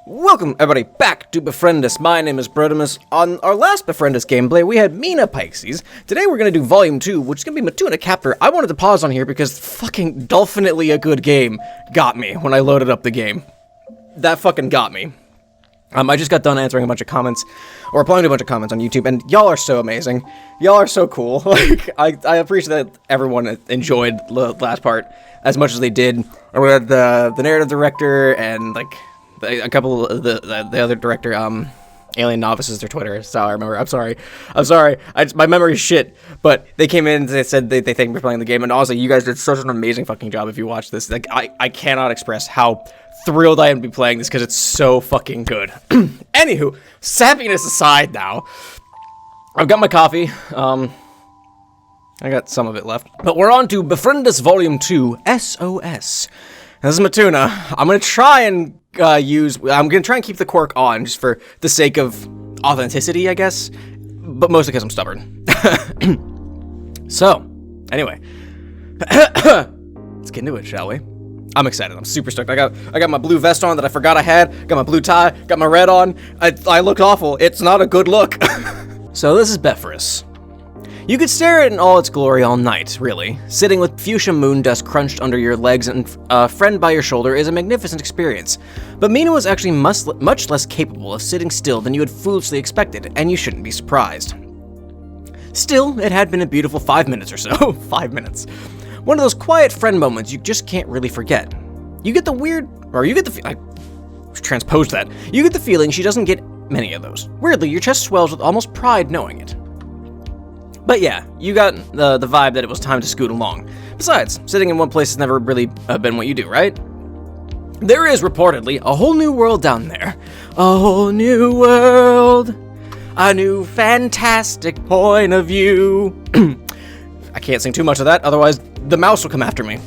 Welcome, everybody, back to Befriendus. My name is Brotimus. On our last Befriendus gameplay, we had Mina Pikesies. Today we're going to do Volume 2, which is going to be Mituna Captor. I wanted to pause on here because fucking Dolphinately a Good Game got me when I loaded up the game. That fucking got me. I just got done answering a bunch of comments, or replying to a bunch of comments on YouTube, and y'all are so amazing. Y'all are so cool. Like, I appreciate that everyone enjoyed the last part as much as they did. And we had the narrative director and, like, a couple of the other director, Alien Novices, their Twitter, so I remember. I'm sorry. My memory's shit, but they came in and they said they thanked me for playing the game, and honestly, you guys did such an amazing fucking job if you watch this. Like, I cannot express how thrilled I am to be playing this, because it's so fucking good. Anywho, sappiness aside now, I've got my coffee, I got some of it left, but we're on to Befriendus Volume 2, SOS. This is Mituna. I'm gonna try and keep the quirk on, just for the sake of authenticity, I guess, but mostly because I'm stubborn. So, anyway, let's get into it, shall we? I'm excited. I'm super stoked. I got my blue vest on that I forgot I had. Got my blue tie. Got my red on. I look awful. It's not a good look. So this is Beforus. You could stare at it in all its glory all night, really. Sitting with fuchsia moon dust crunched under your legs and a friend by your shoulder is a magnificent experience. But Mina was actually much less capable of sitting still than you had foolishly expected, and you shouldn't be surprised. Still, it had been a beautiful 5 minutes or so. 5 minutes. One of those quiet friend moments you just can't really forget. You get the feeling she doesn't get many of those. Weirdly, your chest swells with almost pride knowing it. But yeah, you got the vibe that it was time to scoot along. Besides, sitting in one place has never really been what you do, right? There is, reportedly, a whole new world down there. A whole new world. A new fantastic point of view. I can't sing too much of that, otherwise the mouse will come after me.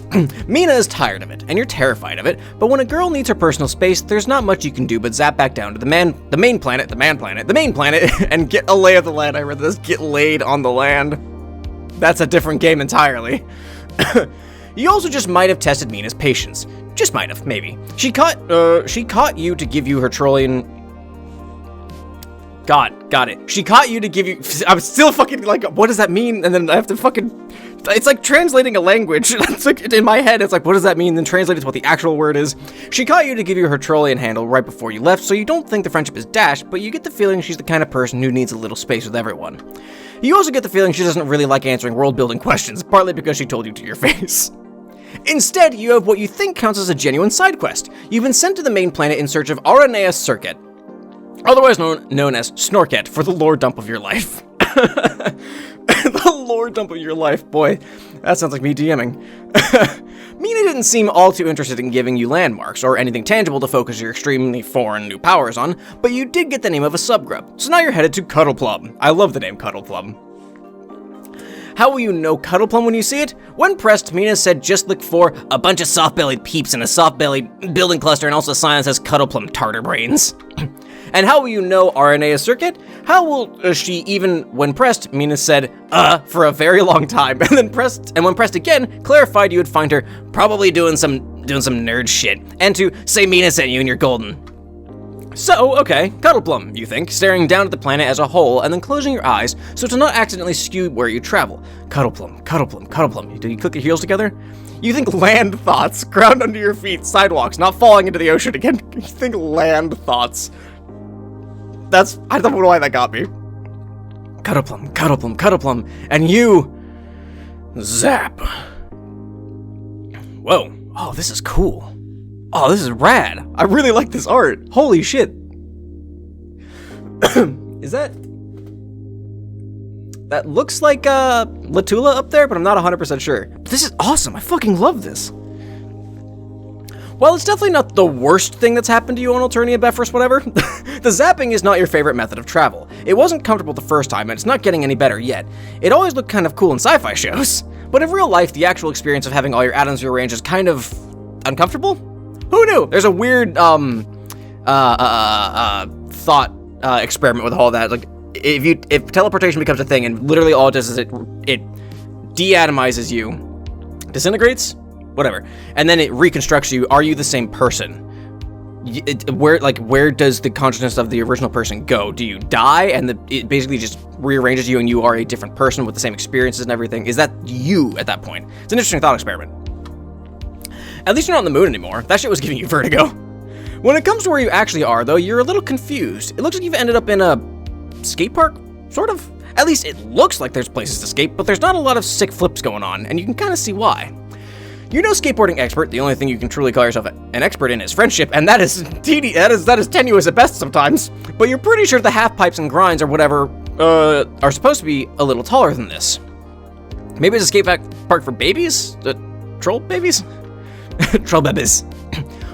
Mina is tired of it, and you're terrified of it, but when a girl needs her personal space, there's not much you can do but zap back down to the main planet, and get a lay of the land. I read this, get laid on the land. That's a different game entirely. You also just might have tested Mina's patience. Just might have, maybe. She caught you to give you her Trollian... Got it. She caught you to give you... I'm still fucking like, what does that mean? And then I have to fucking... It's like translating a language. It's like, in my head, it's like, what does that mean? Then translate it to what the actual word is. She caught you to give you her Trollian handle right before you left, so you don't think the friendship is dashed, but you get the feeling she's the kind of person who needs a little space with everyone. You also get the feeling she doesn't really like answering world-building questions, partly because she told you to your face. Instead, you have what you think counts as a genuine side quest. You've been sent to the main planet in search of Arenaeus Circuit, otherwise known as Snorket, for the lore dump of your life. The lore dump of your life, boy. That sounds like me DMing. Mina didn't seem all too interested in giving you landmarks, or anything tangible to focus your extremely foreign new powers on, but you did get the name of a subgrub, so now you're headed to Cuddleplum. I love the name Cuddleplum. How will you know Cuddleplum when you see it? When pressed, Mina said just look for a bunch of soft-bellied peeps in a soft-bellied building cluster, and also a sign that says Cuddleplum tartar brains. And how will you know Arenaeus Circuit? How will she, even when pressed, Mina said, for a very long time, and when pressed again, clarified you would find her probably doing some nerd shit, and to say Mina sent you and you're golden. So, okay, Cuddleplum, you think, staring down at the planet as a whole, and then closing your eyes so to not accidentally skew where you travel. Cuddleplum. Do you click your heels together? You think land thoughts, ground under your feet, sidewalks, not falling into the ocean again. You think land thoughts. I don't know why that got me. Cuddleplum, and you... Zap. Whoa. Oh, this is cool. Oh, this is rad. I really like this art. Holy shit. Is that... That looks like, Latula up there, but I'm not 100% sure. But this is awesome. I fucking love this. While it's definitely not the worst thing that's happened to you on Alternia, Beforus, whatever, the zapping is not your favorite method of travel. It wasn't comfortable the first time, and it's not getting any better yet. It always looked kind of cool in sci-fi shows. But in real life, the actual experience of having all your atoms rearranged is kind of... uncomfortable? Who knew? There's a weird, thought, experiment with all that. Like, if teleportation becomes a thing, and literally all it does is it deatomizes you, disintegrates? Whatever. And then it reconstructs you. Are you the same person? where does the consciousness of the original person go? Do you die and it basically just rearranges you and you are a different person with the same experiences and everything? Is that you at that point? It's an interesting thought experiment. At least you're not on the moon anymore. That shit was giving you vertigo. When it comes to where you actually are, though, you're a little confused. It looks like you've ended up in a skate park, sort of. At least it looks like there's places to skate, but there's not a lot of sick flips going on, and you can kind of see why. You're no skateboarding expert. The only thing you can truly call yourself an expert in is friendship, and that is tenuous at best sometimes. But you're pretty sure the half pipes and grinds or whatever are supposed to be a little taller than this. Maybe it's a skate park for babies? Troll babies? Troll babies.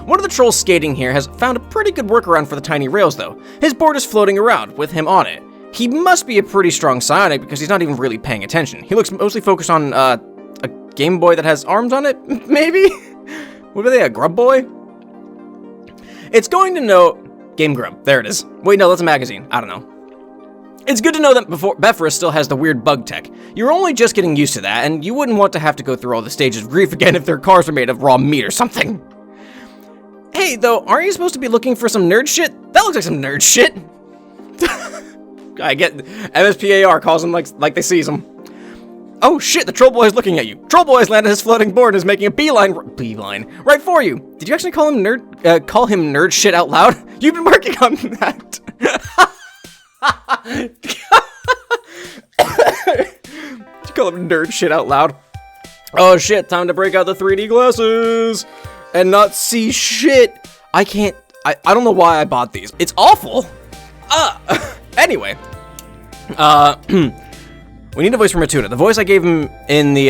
One of the trolls skating here has found a pretty good workaround for the tiny rails, though. His board is floating around with him on it. He must be a pretty strong psionic because he's not even really paying attention. He looks mostly focused on a Game Boy that has arms on it, maybe? What are they, a Grub Boy? It's going to know... Game Grub, there it is. Wait, no, that's a magazine. I don't know. It's good to know that Beforus still has the weird bug tech. You're only just getting used to that, and you wouldn't want to have to go through all the stages of grief again if their cars were made of raw meat or something. Hey, though, aren't you supposed to be looking for some nerd shit? That looks like some nerd shit. I get MSPA calls him like they sees him. Oh shit, the troll boy is looking at you. Troll boy has landed his floating board and is making a beeline right for you. Did you actually call him nerd shit out loud? You've been working on that. Did you call him nerd shit out loud? Oh shit, time to break out the 3D glasses and not see shit. I don't know why I bought these. It's awful. Anyway. We need a voice for Mituna. The voice I gave him in the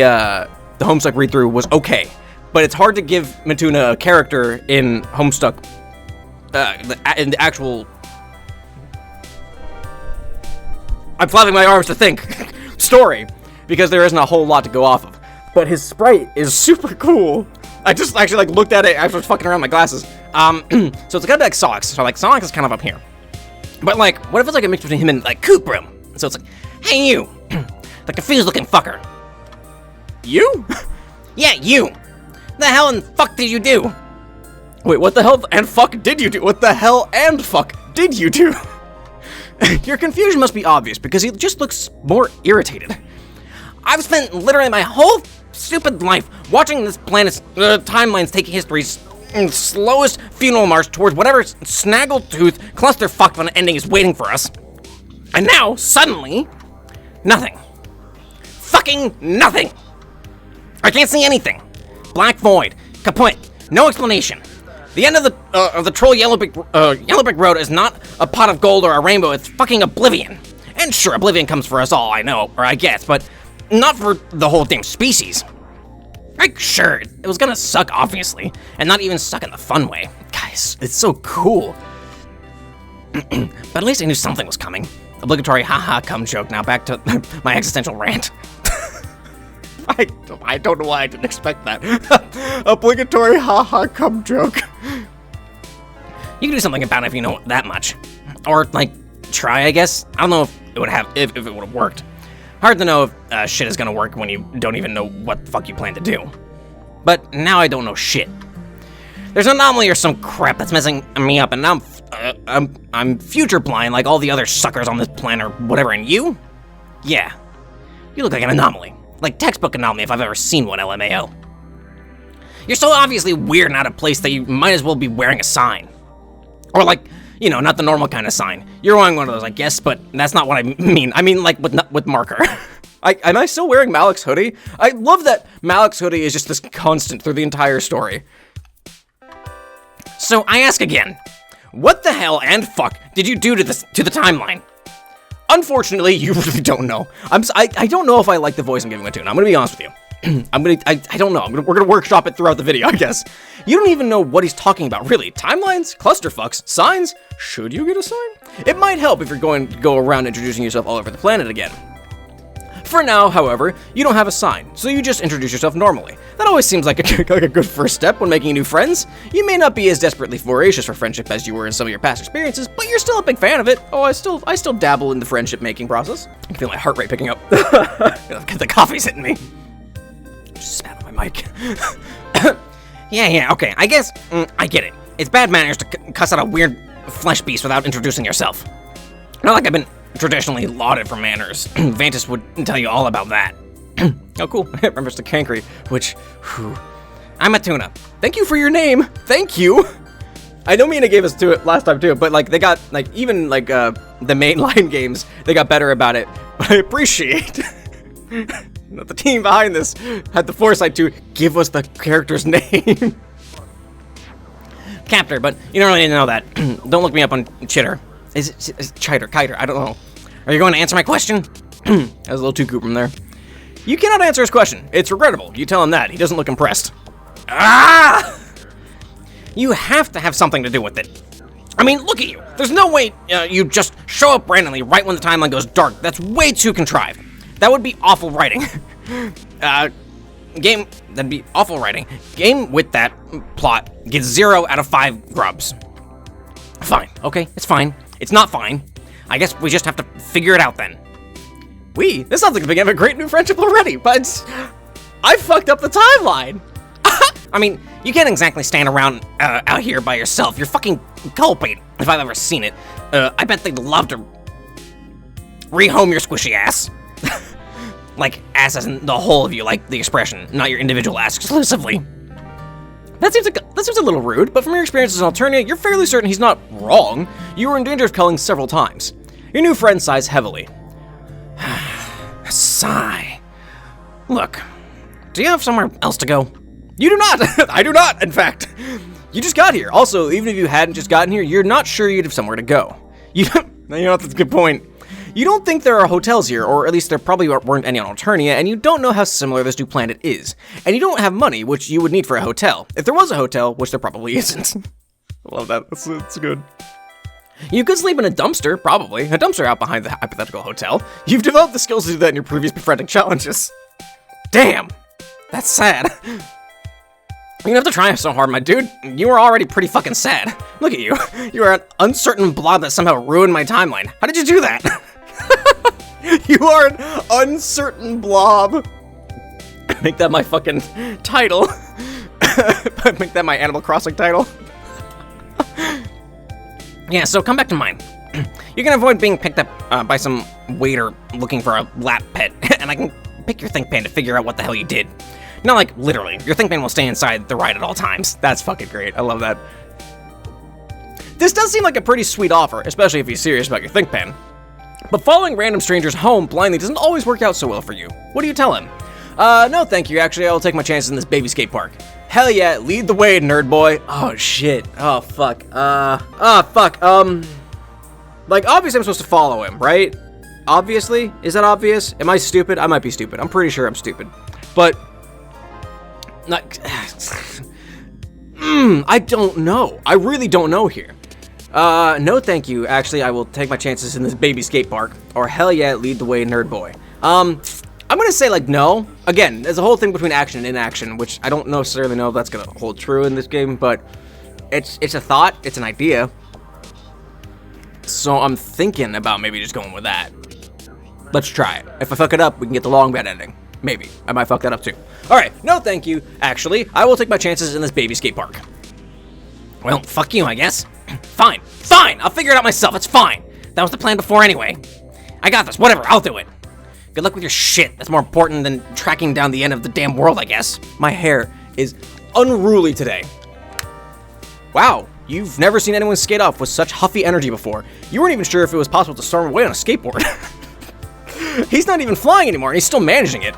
Homestuck read-through was okay, but it's hard to give Mituna a character in Homestuck, in the actual... I'm flapping my arms to think. Story, because there isn't a whole lot to go off of. But his sprite is super cool. I just actually looked at it after I was fucking around my glasses. So it's kind of like Sonic. So Sonic is kind of up here. But what if it's like a mix between him and Coop Room? So it's like, hey you, the confused looking fucker. You? Yeah, you. The hell and fuck did you do? Wait, what the hell and fuck did you do? What the hell and fuck did you do? Your confusion must be obvious because he just looks more irritated. I've spent literally my whole stupid life watching this planet's timelines take history's slowest funeral march towards whatever snaggletooth clusterfuck of an ending is waiting for us. And now, suddenly, nothing. Fucking nothing. I can't see anything. Black void. Kaput. No explanation. The end of the troll yellow brick road is not a pot of gold or a rainbow. It's fucking oblivion. And sure, oblivion comes for us all, I know, or I guess, but not for the whole damn species. Sure, it was gonna suck, obviously, and not even suck in the fun way. Guys, it's so cool. But at least I knew something was coming. Obligatory haha cum joke. Now back to my existential rant. I don't know why I didn't expect that. Obligatory haha cum joke. You can do something about it if you know that much. Or, try, I guess. I don't know if it would have worked. Hard to know if shit is gonna work when you don't even know what the fuck you plan to do. But now I don't know shit. There's an anomaly or some crap that's messing me up, and now I'm future blind like all the other suckers on this planet or whatever, and you? Yeah. You look like an anomaly. Like textbook anomaly if I've ever seen one, LMAO. You're so obviously weird and out of place that you might as well be wearing a sign. Or not the normal kind of sign. You're wearing one of those, I guess, but that's not what I mean. I mean, with marker. Am I still wearing Malik's hoodie? I love that Malik's hoodie is just this constant through the entire story. So I ask again, what the hell and fuck did you do to the timeline? Unfortunately, you really don't know. I don't know if I like the voice I'm giving Mituna. I'm gonna be honest with you. I don't know. We're gonna workshop it throughout the video, I guess. You don't even know what he's talking about, really. Timelines? Clusterfucks? Signs? Should you get a sign? It might help if you're going to go around introducing yourself all over the planet again. For now, however, you don't have a sign, so you just introduce yourself normally. That always seems like a good first step when making new friends. You may not be as desperately voracious for friendship as you were in some of your past experiences, but you're still a big fan of it. Oh, I still dabble in the friendship making process. I can feel my heart rate picking up. The coffee's hitting me. Just spat on my mic. Yeah, okay, I guess, I get it. it's bad manners to cuss out a weird flesh beast without introducing yourself. Not like I've been traditionally lauded for manners. Vantis would tell you all about that. Oh, cool. It remembers the Cankry, which, whew. I'm Mituna. Thank you for your name. Thank you. I know Mina gave us to it last time too, but like they got like even like the mainline games, they got better about it. But I appreciate that the team behind this had the foresight to give us the character's name. Captor, but you don't really need to know that. Don't look me up on Chitter. Is it Chiter? Kiter? I don't know. Are you going to answer my question? That was a little too cool from there. You cannot answer his question. It's regrettable. You tell him that. He doesn't look impressed. Ah! You have to have something to do with it. I mean, look at you. There's no way you just show up randomly right when the timeline goes dark. That's way too contrived. That would be awful writing. That'd be awful writing. Game with that plot gets 0 out of 5 grubs. Fine. Okay, it's fine. It's not fine. I guess we just have to figure it out then. This sounds like the beginning of a great new friendship already, but I fucked up the timeline. I mean, you can't exactly stand around out here by yourself. You're fucking culpate, if I've ever seen it. I bet they'd love to rehome your squishy ass. Like, ass as in the whole of you, like the expression, not your individual ass exclusively. That seems a little rude, but from your experience as an Alternia, you're fairly certain he's not wrong. You were in danger of culling several times. Your new friend sighs heavily. Sigh. Look, do you have somewhere else to go? You do not! I do not, in fact. You just got here. Also, even if you hadn't just gotten here, you're not sure you'd have somewhere to go. You know, that's a good point. You don't think there are hotels here, or at least there probably weren't any on Alternia, and you don't know how similar this new planet is. And you don't have money, which you would need for a hotel. If there was a hotel, which there probably isn't. I love that. That's good. You could sleep in a dumpster, probably. A dumpster out behind the hypothetical hotel. You've developed the skills to do that in your previous befriending challenges. Damn. That's sad. You don't have to try so hard, my dude. You were already pretty fucking sad. Look at you. You are an uncertain blob that somehow ruined my timeline. How did you do that? You are an uncertain blob. Make that my fucking title. Make that my Animal Crossing title. Yeah, so come back to mine. You can avoid being picked up by some waiter looking for a lap pet, and I can pick your ThinkPan to figure out what the hell you did. Not like literally. Your ThinkPan will stay inside the ride at all times. That's fucking great. I love that. This does seem like a pretty sweet offer, especially if you're serious about your ThinkPan. But following random strangers home blindly doesn't always work out so well for you. What do you tell him? No thank you, actually, I'll take my chances in this baby skate park. Hell yeah, lead the way, nerd boy. Oh shit, oh fuck, like obviously I'm supposed to follow him, right? Obviously? Is that obvious? Am I stupid? I might be stupid, I'm pretty sure I'm stupid. But, I don't know, I really don't know here. No thank you, actually, I will take my chances in this baby skate park. Or hell yeah, lead the way, nerd boy. I'm gonna say like no. Again, there's a whole thing between action and inaction, which I don't necessarily know if that's gonna hold true in this game, but it's a thought, it's an idea. So I'm thinking about maybe just going with that. Let's try it. If I fuck it up, we can get the long bad ending. Maybe. I might fuck that up too. Alright, no thank you. Actually, I will take my chances in this baby skate park. Well, fuck you, I guess. Fine. Fine! I'll figure it out myself, it's fine. That was the plan before anyway. I got this, whatever, I'll do it. Good luck with your shit. That's more important than tracking down the end of the damn world, I guess. My hair is unruly today. Wow, you've never seen anyone skate off with such huffy energy before. You weren't even sure if it was possible to storm away on a skateboard. He's not even flying anymore, and he's still managing it.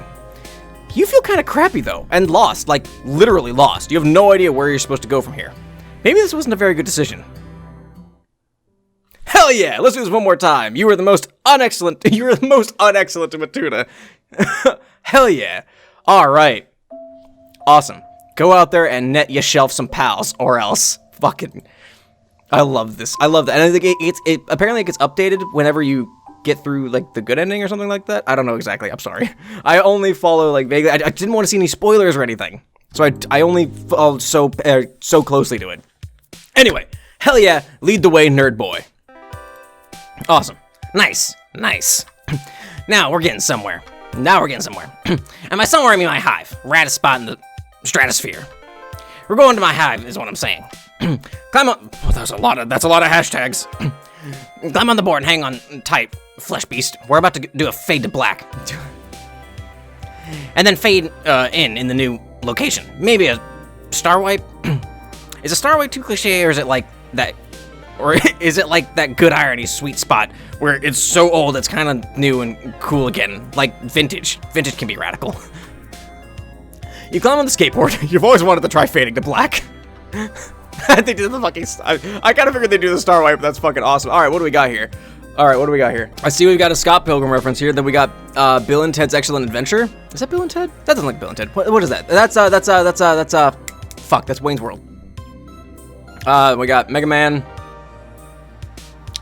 You feel kind of crappy, though, and lost, like, literally lost. You have no idea where you're supposed to go from here. Maybe this wasn't a very good decision. Hell yeah, let's do this one more time. You were the most unexcellent to Mituna. Hell yeah. Alright. Awesome. Go out there and net yourself some pals, or else. Fucking. I love this. I love that. And I think it apparently it gets updated whenever you get through, like, the good ending or something like that. I don't know exactly. I'm sorry. I only follow, like, vaguely. I didn't want to see any spoilers or anything. So I only followed so closely to it. Anyway. Hell yeah. Lead the way, nerd boy. Awesome. Nice. Nice. Now we're getting somewhere. And by somewhere, I mean my hive. Raddest spot in the stratosphere. We're going to my hive, is what I'm saying. Climb on. Oh, that's a lot of hashtags. Climb on the board and hang on tight, flesh beast. We're about to do a fade to black. And then fade in the new location. Maybe a star wipe? Is a star wipe too cliche, or is it like that? Or is it like that good irony sweet spot where it's so old it's kind of new and cool again? Like vintage. Vintage can be radical. You climb on the skateboard. You've always wanted to try fading to black. They did the fucking... I kind of figured they'd do the star wipe, but that's fucking awesome. All right, what do we got here? I see we've got a Scott Pilgrim reference here. Then we got Bill and Ted's Excellent Adventure. Is that Bill and Ted? That doesn't look like Bill and Ted. What is that? Fuck, that's Wayne's World. We got Mega Man.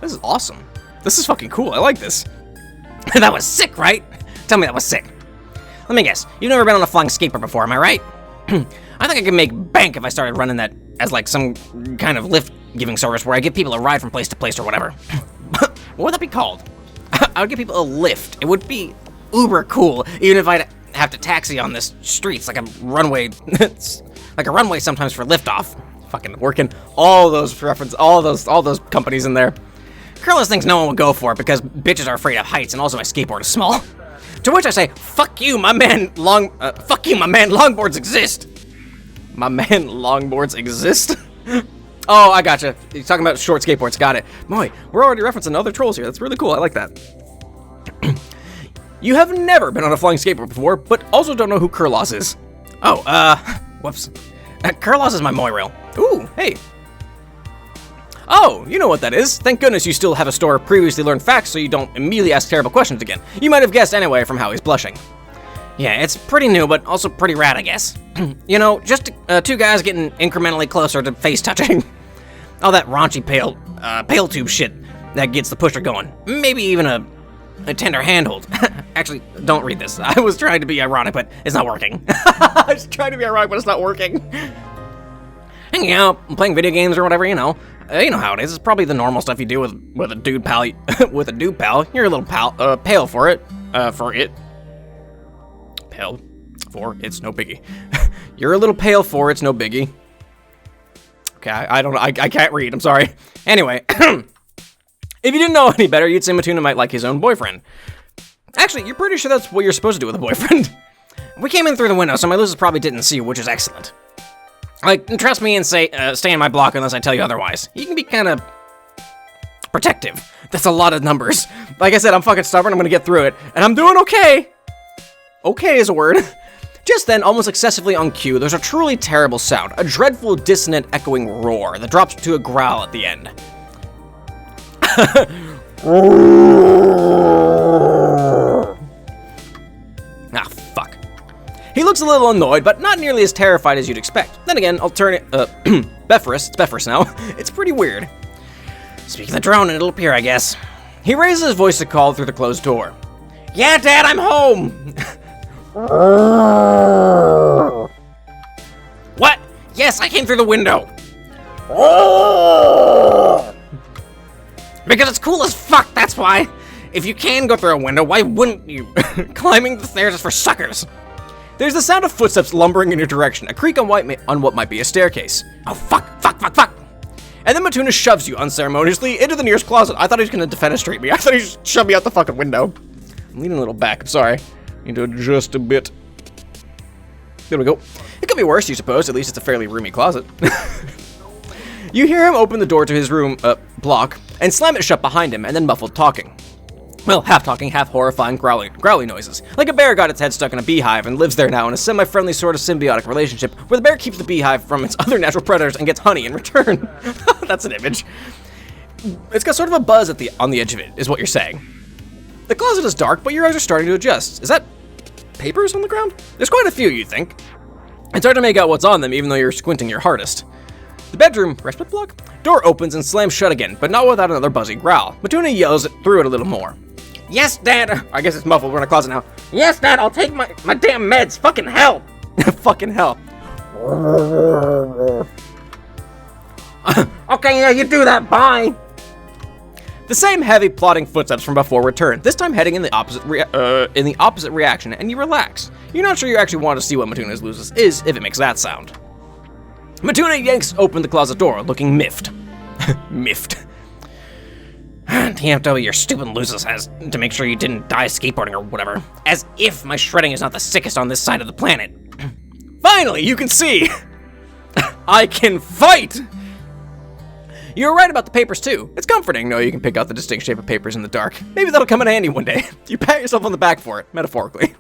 This is awesome. This is fucking cool. I like this. That was sick, right? Tell me that was sick. Let me guess. You've never been on a flying skateboard before, am I right? I think I could make bank if I started running that as like some kind of lift-giving service where I give people a ride from place to place or whatever. What would that be called? I would give people a lift. It would be uber cool, even if I'd have to taxi on this streets like a runway. It's like a runway sometimes for liftoff. Fucking working all those references, all those companies in there. Carlos thinks no one would go for it because bitches are afraid of heights, and also my skateboard is small. To which I say, fuck you, my man. Longboards exist. My man, longboards exist. Oh, I gotcha. You're talking about short skateboards. Got it. Boy, we're already referencing other trolls here. That's really cool. I like that. You have never been on a flying skateboard before, but also don't know who Kurlos is. Oh, whoops. Kurlos is my moirail. Ooh, hey. Oh, you know what that is. Thank goodness you still have a store of previously learned facts so you don't immediately ask terrible questions again. You might have guessed anyway from how he's blushing. Yeah, it's pretty new, but also pretty rad, I guess. You know, just two guys getting incrementally closer to face touching. All that raunchy pale tube shit that gets the pusher going. Maybe even a tender handhold. Actually, don't read this. I was trying to be ironic, but it's not working. I was trying to be ironic, but it's not working. Hanging out, playing video games or whatever, you know. You know how it is. It's probably the normal stuff you do with a dude pal. With a dude pal. You're a little pale for it. Pale for it's no biggie. You're a little pale for it's no biggie. Okay, I don't know. I can't read. I'm sorry. Anyway, if you didn't know any better, you'd say Mituna might like his own boyfriend. Actually, you're pretty sure that's what you're supposed to do with a boyfriend. We came in through the window, so my losers probably didn't see you, which is excellent. Like, trust me and say, stay in my block unless I tell you otherwise. You can be kind of protective. That's a lot of numbers. Like I said, I'm fucking stubborn. I'm gonna get through it, and I'm doing okay. Okay is a word. Just then, almost excessively on cue, there's a truly terrible sound, a dreadful, dissonant, echoing roar that drops to a growl at the end. Ah, fuck. He looks a little annoyed, but not nearly as terrified as you'd expect. Then again, Beforus, it's Beforus now, it's pretty weird. Speak of the drone and it'll appear, I guess. He raises his voice to call through the closed door. Yeah, Dad, I'm home! What? Yes, I came through the window. Because it's cool as fuck, that's why. If you can go through a window, why wouldn't you? Climbing the stairs is for suckers. There's the sound of footsteps lumbering in your direction, a creak on what might be a staircase. Oh, fuck. And then Mituna shoves you unceremoniously into the nearest closet. I thought he was going to defenestrate me. I thought he just shoved me out the fucking window. I'm leaning a little back, I'm sorry. Need to adjust a bit. There we go. It could be worse, you suppose. At least it's a fairly roomy closet. You hear him open the door to his room, block, and slam it shut behind him, and then muffled talking. Well, half talking, half horrifying, growly noises. Like a bear got its head stuck in a beehive and lives there now in a semi-friendly sort of symbiotic relationship where the bear keeps the beehive from its other natural predators and gets honey in return. That's an image. It's got sort of a buzz on the edge of it, is what you're saying. The closet is dark, but your eyes are starting to adjust. Is that papers on the ground? There's quite a few, you'd think. It's hard to make out what's on them, even though you're squinting your hardest. The bedroom respite block door opens and slams shut again, but not without another buzzy growl. Mituna yells through it a little more. Yes, Dad! I guess it's muffled, we're in a closet now. Yes, Dad, I'll take my damn meds, fucking hell! Fucking hell. Okay, yeah, you do that, bye! The same heavy, plodding footsteps from before return, this time heading in the opposite reaction, and you relax. You're not sure you actually want to see what Mituna's loses is if it makes that sound. Mituna yanks open the closet door, looking miffed. Miffed. TFW, your stupid losers has to make sure you didn't die skateboarding or whatever. As if my shredding is not the sickest on this side of the planet. Finally, you can see! I can fight! You're right about the papers, too. It's comforting, knowing you can pick out the distinct shape of papers in the dark. Maybe that'll come in handy one day. You pat yourself on the back for it, metaphorically.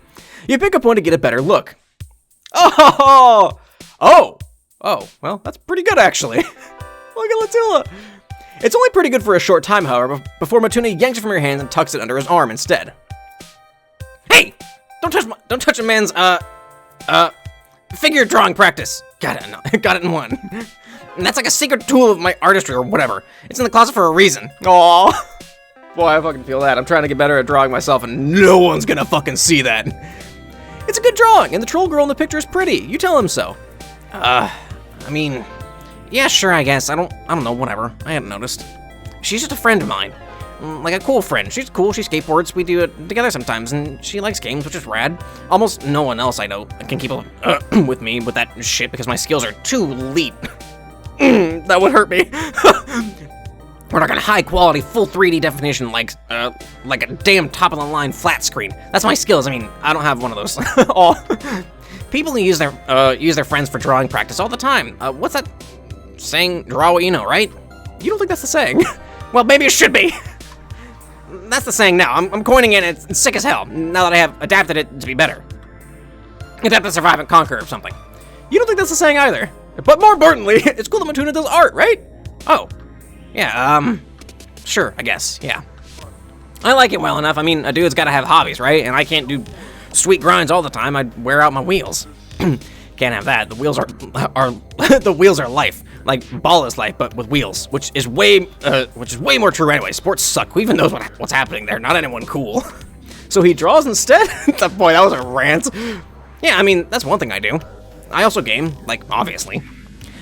You pick up one to get a better look. Oh! Well, that's pretty good, actually. Look at Latilla. It's only pretty good for a short time, however, before Mituna yanks it from your hand and tucks it under his arm instead. Hey! Don't touch a man's, figure drawing practice. Got it in one. And that's like a secret tool of my artistry or whatever. It's in the closet for a reason. Aww. Boy, I fucking feel that. I'm trying to get better at drawing myself and no one's gonna fucking see that. It's a good drawing, and the troll girl in the picture is pretty. You tell him so. I mean, yeah, sure, I guess. I don't know, whatever. I hadn't noticed. She's just a friend of mine. Like a cool friend. She's cool, she skateboards, we do it together sometimes, and she likes games, which is rad. Almost no one else I know can keep up with me with that shit because my skills are too elite. That would hurt me. We're not gonna high quality, full 3D definition like a damn top of the line flat screen. That's my skills. I mean, I don't have one of those. Oh. People use their friends for drawing practice all the time. What's that saying? Draw what you know, right? You don't think that's the saying? Well, maybe it should be. That's the saying now. I'm coining it, and it's sick as hell, now that I have adapted it to be better. Adapt to survive and conquer or something. You don't think that's the saying either. But more importantly, it's cool that Mituna does art, right? Oh. Yeah, sure, I guess, yeah. I like it well enough. I mean, a dude's gotta have hobbies, right? And I can't do sweet grinds all the time. I'd wear out my wheels. Can't have that. The wheels are the wheels are life. Like ball is life, but with wheels, which is way more true anyway. Sports suck. Who even knows what's happening there? Not anyone cool. So he draws instead? Boy, that was a rant. Yeah, I mean, that's one thing I do. I also game, like, obviously.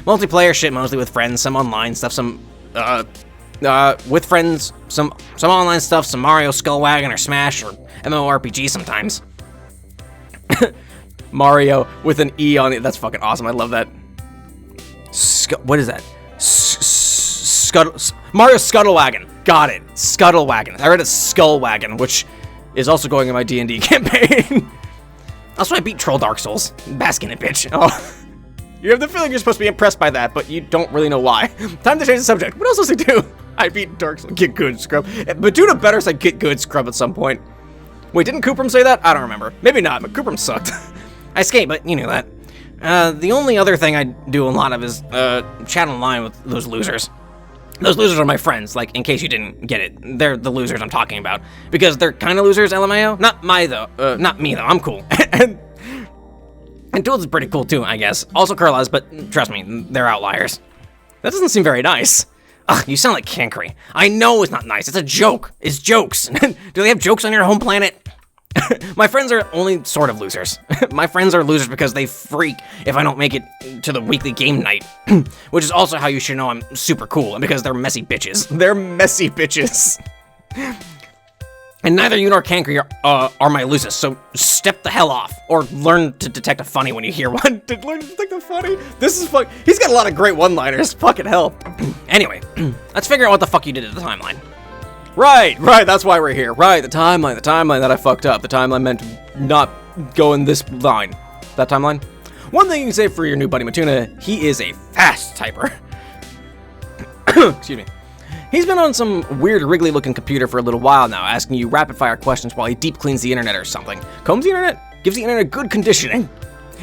Multiplayer shit, mostly with friends, some online stuff, some, with friends, some online stuff, some Mario Skullwagon or Smash or MMORPG sometimes. Mario with an E on it, that's fucking awesome, I love that. What is that? Mario Scuttlewagon, got it, Scuttlewagon. I read it Skullwagon, which is also going in my D&D campaign. Also, I beat Troll Dark Souls. Bask in it, bitch. Oh. You have the feeling you're supposed to be impressed by that, but you don't really know why. Time to change the subject. What else does he do? I beat Dark Souls. Get good, scrub. Mituna better say get good, scrub at some point. Wait, didn't Coopram say that? I don't remember. Maybe not, but Coopram sucked. I skate, but you knew that. The only other thing I do a lot of is chat online with those losers. Those losers are my friends, like, in case you didn't get it. They're the losers I'm talking about. Because they're kind of losers, LMAO. Not me, though. I'm cool. and Tools is pretty cool, too, I guess. Also Kurlas, but trust me, they're outliers. That doesn't seem very nice. Ugh, you sound like Cankry. I know it's not nice. It's a joke. It's jokes. Do they have jokes on your home planet? My friends are only sort of losers. My friends are losers because they freak if I don't make it to the weekly game night. Which is also how you should know I'm super cool, and because they're messy bitches. They're messy bitches. And neither you nor Cankry are my losers, so step the hell off. Or learn to detect a funny when you hear one. Learn to detect a funny? This is fuck. He's got a lot of great one-liners. Fucking hell. Anyway, let's figure out what the fuck you did to the timeline. Right, that's why we're here. Right, the timeline that I fucked up. The timeline meant to not go in this line. That timeline? One thing you can say for your new buddy Mituna, he is a fast typer. Excuse me. He's been on some weird wriggly looking computer for a little while now, asking you rapid fire questions while he deep cleans the internet or something. Combs the internet? Gives the internet good conditioning.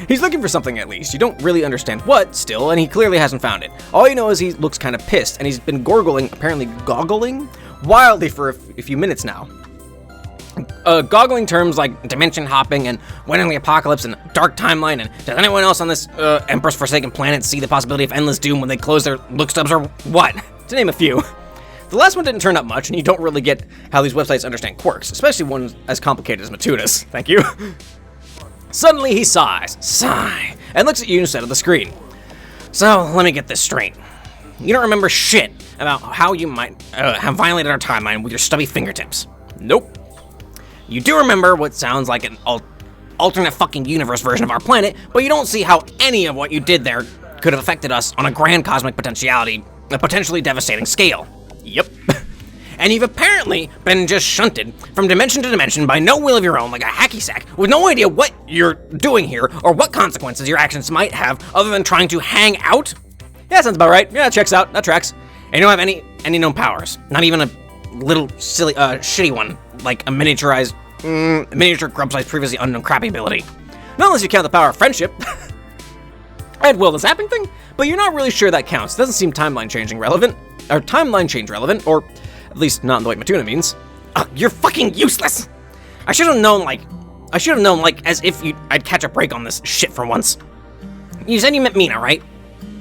He's looking for something at least. You don't really understand what still, and he clearly hasn't found it. All you know is he looks kind of pissed, and he's been apparently goggling wildly for a few minutes now. Goggling terms like dimension hopping and when in the apocalypse and dark timeline and does anyone else on this Empress Forsaken planet see the possibility of endless doom when they close their look stubs or what? To name a few. The last one didn't turn up much, and you don't really get how these websites understand quirks, especially ones as complicated as Mituna's. Thank you. Suddenly he sighs, and looks at you instead of the screen. So, let me get this straight. You don't remember shit about how you might have violated our timeline with your stubby fingertips. Nope. You do remember what sounds like an alternate fucking universe version of our planet, but you don't see how any of what you did there could have affected us on a grand cosmic potentiality, a potentially devastating scale. Yep. And you've apparently been just shunted from dimension to dimension by no will of your own like a hacky sack, with no idea what you're doing here or what consequences your actions might have other than trying to hang out? Yeah, sounds about right. Yeah, checks out. That tracks. And you don't have any known powers. Not even a little silly, shitty one, like a miniature grub-sized previously unknown crappy ability. Not unless you count the power of friendship. And will the zapping thing? But you're not really sure that counts. It doesn't seem timeline change relevant, or at least not in the way Mituna means. Ugh, you're fucking useless! I should have known, as if I'd catch a break on this shit for once. You said you met Mina, right?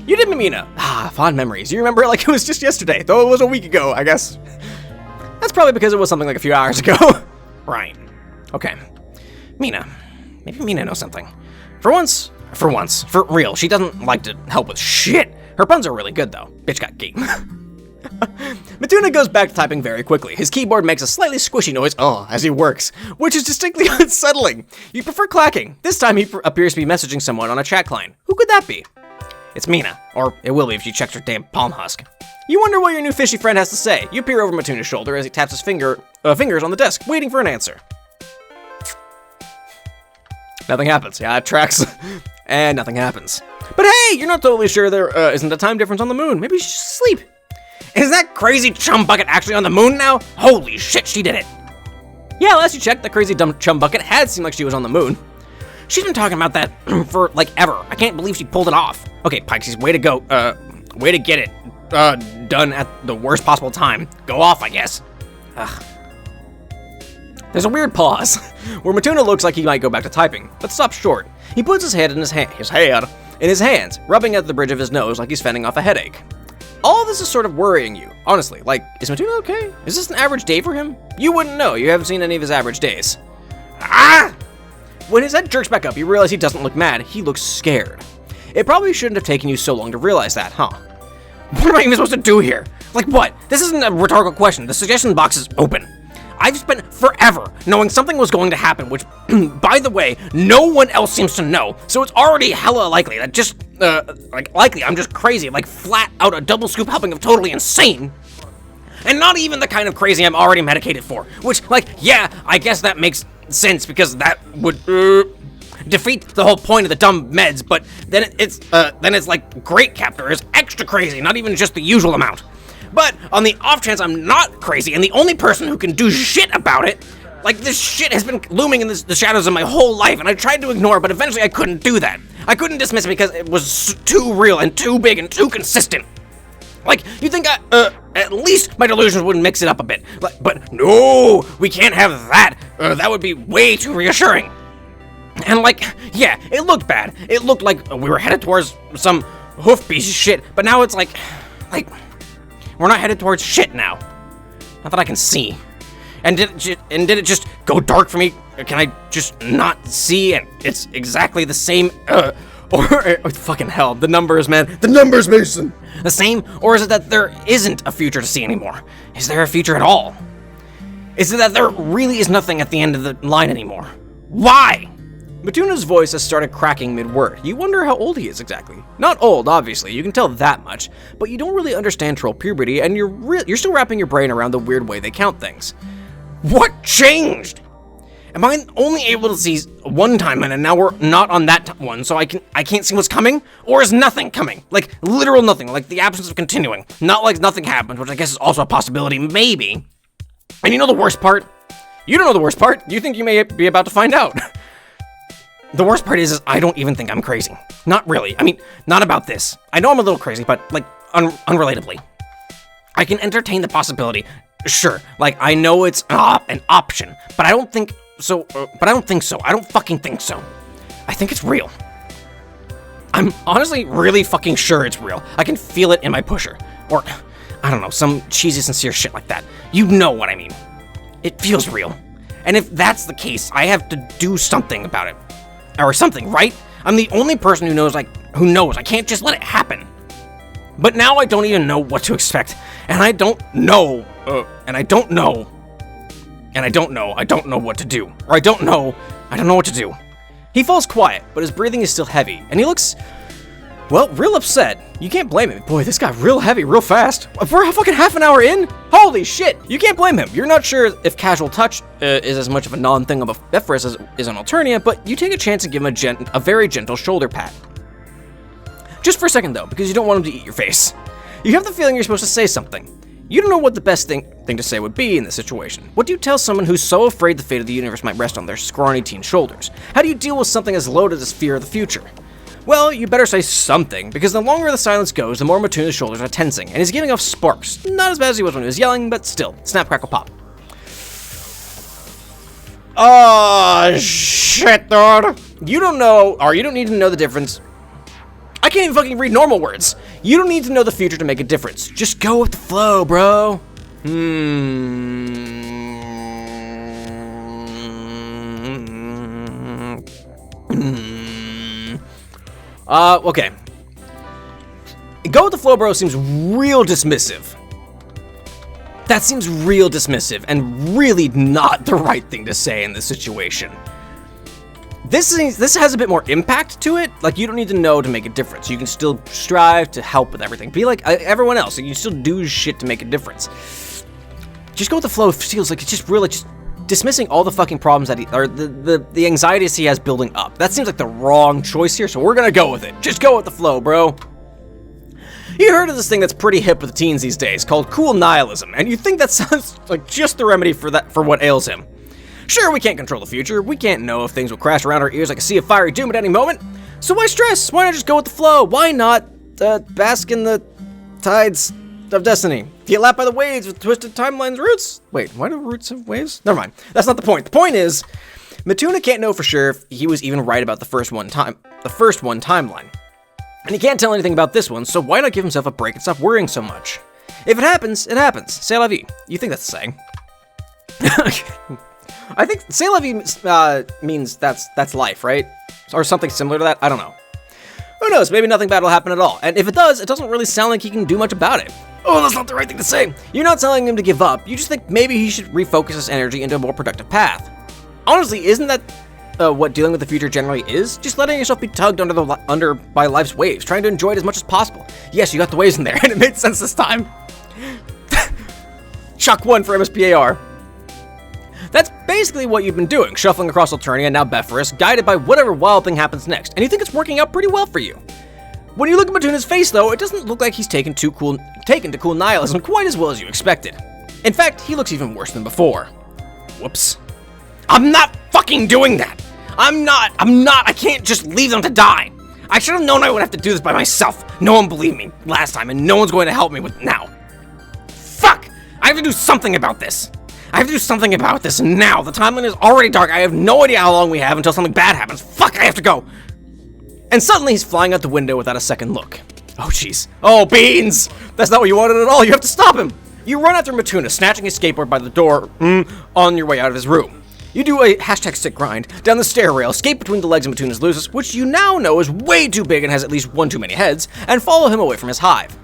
You did meet Mina. Ah, fond memories. You remember it like it was just yesterday, though it was a week ago, I guess. That's probably because it was something like a few hours ago. Right. Okay. Mina. Maybe Mina knows something. For real, she doesn't like to help with shit. Her puns are really good, though. Bitch got game. Mituna goes back to typing very quickly. His keyboard makes a slightly squishy noise, as he works, which is distinctly unsettling. You prefer clacking. This time he appears to be messaging someone on a chat client. Who could that be? It's Mina, or it will be if she checks her damn palm husk. You wonder what your new fishy friend has to say. You peer over Mituna's shoulder as he taps his fingers on the desk, waiting for an answer. Nothing happens. Yeah, it tracks. And nothing happens. But hey, you're not totally sure there isn't a time difference on the moon. Maybe she's asleep. Is that crazy chum bucket actually on the moon now? Holy shit, she did it. Yeah, last you checked, that crazy dumb chum bucket had seemed like she was on the moon. She's been talking about that for, like, ever. I can't believe she pulled it off. Okay, Pikesies, way to go. Way to get it done at the worst possible time. Go off, I guess. Ugh. There's a weird pause, where Mituna looks like he might go back to typing, but stops short. He puts his head in his hands, rubbing at the bridge of his nose like he's fending off a headache. All this is sort of worrying you, honestly. Like, is Mituna okay? Is this an average day for him? You wouldn't know. You haven't seen any of his average days. Ah! When his head jerks back up, you realize he doesn't look mad. He looks scared. It probably shouldn't have taken you so long to realize that, huh? What am I even supposed to do here? Like what? This isn't a rhetorical question. The suggestion box is open. I've spent forever knowing something was going to happen, which, by the way, no one else seems to know, so it's already hella likely that I'm just crazy, like flat out a double scoop helping of totally insane. And not even the kind of crazy I'm already medicated for, which, yeah, I guess that makes sense because that would defeat the whole point of the dumb meds, but then it's like Great Captor is extra crazy, not even just the usual amount. But on the off chance I'm not crazy and the only person who can do shit about it, like this shit has been looming in the shadows of my whole life and I tried to ignore it, but eventually I couldn't do that. I couldn't dismiss it because it was too real and too big and too consistent. Like, you think at least my delusions would mix it up a bit. But no, we can't have that. That would be way too reassuring. And yeah, it looked bad. It looked like we were headed towards some hoof piece of shit, but now it's like, we're not headed towards shit now. Not that I can see. And did it just go dark for me? Can I just not see and it's exactly the same, or fucking hell, the numbers, man. The numbers, Mason! The same? Or is it that there isn't a future to see anymore? Is there a future at all? Is it that there really is nothing at the end of the line anymore? Why? Mituna's voice has started cracking mid-word. You wonder how old he is exactly. Not old, obviously, you can tell that much, but you don't really understand troll puberty, and you're still wrapping your brain around the weird way they count things. What changed? Am I only able to see one timeline and now we're not on that one, so I can't see what's coming? Or is nothing coming? Like, literal nothing, like the absence of continuing. Not like nothing happened, which I guess is also a possibility, maybe. And you know the worst part? You don't know the worst part. You think you may be about to find out. The worst part is I don't even think I'm crazy. Not really. I mean, not about this. I know I'm a little crazy, but, unrelatably. I can entertain the possibility. Sure, I know it's an option, but I don't think so. I don't fucking think so. I think it's real. I'm honestly really fucking sure it's real. I can feel it in my pusher. Or, I don't know, some cheesy, sincere shit like that. You know what I mean. It feels real. And if that's the case, I have to do something about it. Or something, right? I'm the only person who knows. I can't just let it happen. But now I don't even know what to expect. And I don't know. I don't know what to do. Or I don't know what to do. He falls quiet, but his breathing is still heavy, and he looks Well, real upset. You can't blame him. Boy, this got real heavy real fast. We're fucking half an hour in? Holy shit! You can't blame him. You're not sure if casual touch is as much of a non-thing of a Beforus as is an Alternia, but you take a chance and give him a very gentle shoulder pat. Just for a second though, because you don't want him to eat your face. You have the feeling you're supposed to say something. You don't know what the best thing to say would be in this situation. What do you tell someone who's so afraid the fate of the universe might rest on their scrawny teen shoulders? How do you deal with something as loaded as fear of the future? Well, you better say something, because the longer the silence goes, the more Mituna's shoulders are tensing, and he's giving off sparks. Not as bad as he was when he was yelling, but still. Snap, crackle, pop. Oh, shit, dude. You don't know, or you don't need to know the difference. I can't even fucking read normal words. You don't need to know the future to make a difference. Just go with the flow, bro. Okay. Go with the flow, bro seems real dismissive. That seems real dismissive and really not the right thing to say in this situation. This has a bit more impact to it. Like, you don't need to know to make a difference. You can still strive to help with everything. Be like everyone else. You can still do shit to make a difference. Just go with the flow. It feels like it's just really just dismissing all the fucking problems that the anxieties he has building up. That seems like the wrong choice here, so we're gonna go with it. Just go with the flow, bro. You heard of this thing that's pretty hip with the teens these days called cool nihilism, and you think that sounds like just the remedy for what ails him. Sure, we can't control the future. We can't know if things will crash around our ears like a sea of fiery doom at any moment. So why stress? Why not just go with the flow? Why not bask in the tides of destiny? Get lapped by the waves with twisted timelines roots? Wait, why do roots have waves? Never mind. That's not the point. The point is, Mituna can't know for sure if he was even right about the first one timeline. And he can't tell anything about this one, so why not give himself a break and stop worrying so much? If it happens, it happens. C'est la vie. You think that's the saying. I think c'est la vie means that's life, right? Or something similar to that. I don't know. Who knows? Maybe nothing bad will happen at all. And if it does, it doesn't really sound like he can do much about it. Oh, that's not the right thing to say. You're not telling him to give up. You just think maybe he should refocus his energy into a more productive path. Honestly, isn't that what dealing with the future generally is? Just letting yourself be tugged under by life's waves, trying to enjoy it as much as possible. Yes, you got the waves in there, and it made sense this time. Chuck 1 for MSPAR. That's basically what you've been doing, shuffling across Alternia and now Beforus, guided by whatever wild thing happens next, and you think it's working out pretty well for you. When you look at Mituna's face, though, it doesn't look like he's taken to cool nihilism quite as well as you expected. In fact, he looks even worse than before. Whoops. I'm not fucking doing that! I can't just leave them to die! I should have known I would have to do this by myself. No one believed me last time, and no one's going to help me with now. Fuck! I have to do something about this! I have to do something about this now. The timeline is already dark. I have no idea how long we have until something bad happens. Fuck, I have to go. And suddenly he's flying out the window without a second look. Oh, jeez. Oh, beans! That's not what you wanted at all. You have to stop him. You run after Mituna, snatching his skateboard by the door on your way out of his room. You do a #sick grind down the stair rail, skate between the legs of Mituna's Lucis, which you now know is way too big and has at least one too many heads, and follow him away from his hive.